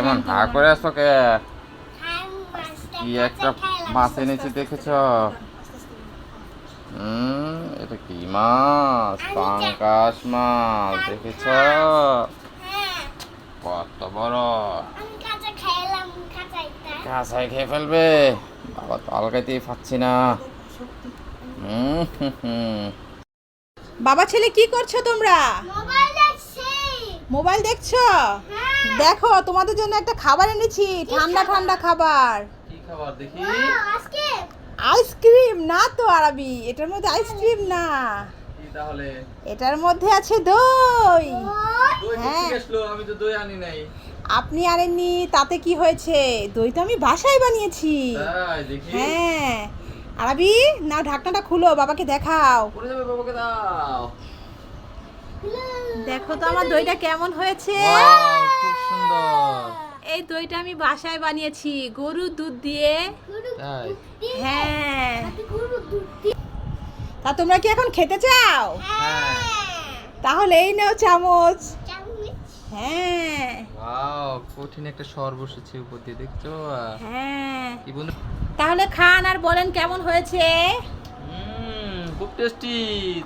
এমন হা করে আছো কে? কি একটা মাছ এনেছি দেখেছ? এটা কি মাছ? পাঙ্গাস মাছ দেখেছ? কত বড়! কাঁচাই খেয়ে ফেলবে? বাবা তো আলগাইতেই পাচ্ছি না। বাবা ছেলে কি করছো তোমরা? মোবাইল দেখছো? দেখো তোমাদের জন্য একটা খাবার এনেছি, ঠান্ডা ঠান্ডা খাবার। কি খাবার দেখি? আইসক্রিম না তো আরবি, এটার মধ্যে আইসক্রিম না, কি তাহলে? এটার মধ্যে আছে দই। দই হ্যাঁ। থেকে আসলো, আমি তো দই আনি নাই। আপনি আনেননি তাতে কি হয়েছে? দই তো আমি বাসায় বানিয়েছি। তাই দেখি। হ্যাঁ। আরবি নাও, ঢাকনাটা খুলো, বাবাকে দেখাও। পড়ে যাবে, বাবাকে দাও। দেখো তো আমার দইটা কেমন হয়েছে। ওয়াও, খুব সুন্দর। এই দইটা আমি বাসায় বানিয়েছি গরুর দুধ দিয়ে। তাই? হ্যাঁ। তা তোমরা কি এখন খেতে চাও? হ্যাঁ। তাহলে এই নাও চামচ। হ্যাঁ ওয়াও, কঠিন একটা স্বর বসেছে উপর দিয়ে, দেখছো? হ্যাঁ। কি বন্ধু? তাহলে খান আর বলেন কেমন হয়েছে। খুব টেস্টি।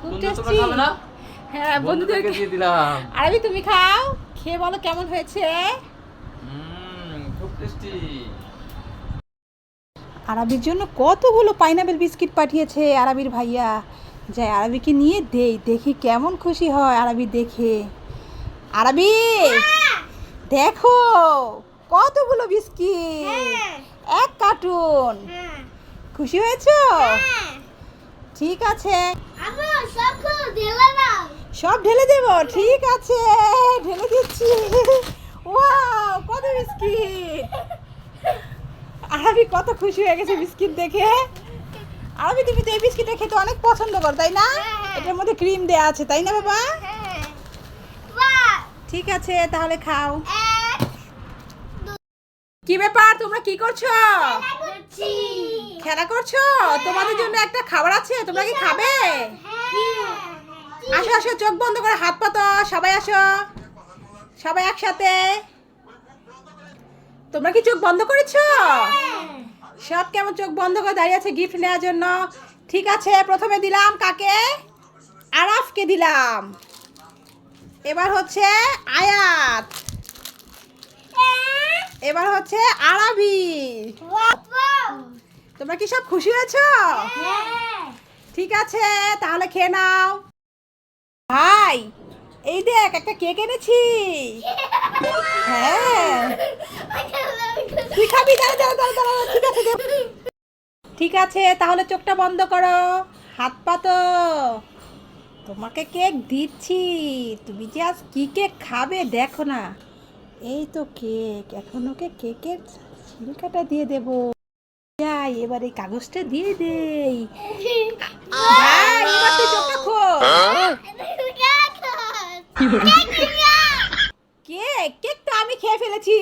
খুব বন্ধু তোমরা tasty? খাবে না? হ্যাঁ বন্ধুদেরকে বন্ধুদেরকে দিয়ে দিলাম। আরবি তুমি খাও, খেয়ে বলো কেমন হয়েছে। খুব টেস্টি। আরবির জন্য কতগুলো পাইনাপেল বিস্কিট পাঠিয়েছে আরবির ভাইয়া। যাই আরবিকে নিয়ে দেই, দেখি কেমন খুশি হয় আরবি দেখে। আরবি দেখো কতগুলো বিস্কিট, এক কার্টুন। খুশি হয়েছো? ঠিক আছে, সব ঢেলে দেবো। ঠিক আছে, ঢেলে দিচ্ছি। ওয়াও, কত বিস্কিট! আরবি কত খুশি হয়ে গেছে বিস্কিট দেখে। আরবি তুমি তো এই বিস্কিটটা খেতে অনেক পছন্দ করো তাই না? এটার মধ্যে ক্রিম দেয়া আছে তাই না বাবা? ঠিক আছে তাহলে খাও। কি ব্যাপার, তোমরা কি করছো? খেলা করছো? তোমাদের জন্য একটা খাবার আছে, তোমরা কি খাবে? আসো আসো, চোখ বন্ধ করে হাত পাতো, সবাই আসো, সবাই একসাথে। তোমরা কি চোখ বন্ধ করেছো? সব কেমন চোখ বন্ধ করে দাঁড়িয়ে আছে গিফট নেওয়ার জন্য? ঠিক আছে, প্রথমে দিলাম কাকে? আরাফকে দিলাম। এবার হচ্ছে আয়াত, এবার হচ্ছে আরবি। তোমরা কি সব খুশি হয়েছো? ঠিক আছে তাহলে খেয়ে নাও। ভাই এই দেখ একটা কেক এনেছি। হ্যাঁ তুই খাবি? দাঁড়া দাঁড়া দাঁড়া দাঁড়া, ঠিক আছে ঠিক আছে তাহলে চোখটা বন্ধ করো, হাত পাতো। তোমাকে কেক দিচ্ছি, তুমি যে আজ কি কেক খাবে দেখো না। এই তো কেক, এখন ওকে কেকের ছিলকাটা দিয়ে দেব। যাই এবার এই কাগজটা দিয়ে দেই। ভাই এবার তুই চোখটা খোল। কেক কেক তো আমি খেয়ে ফেলেছি।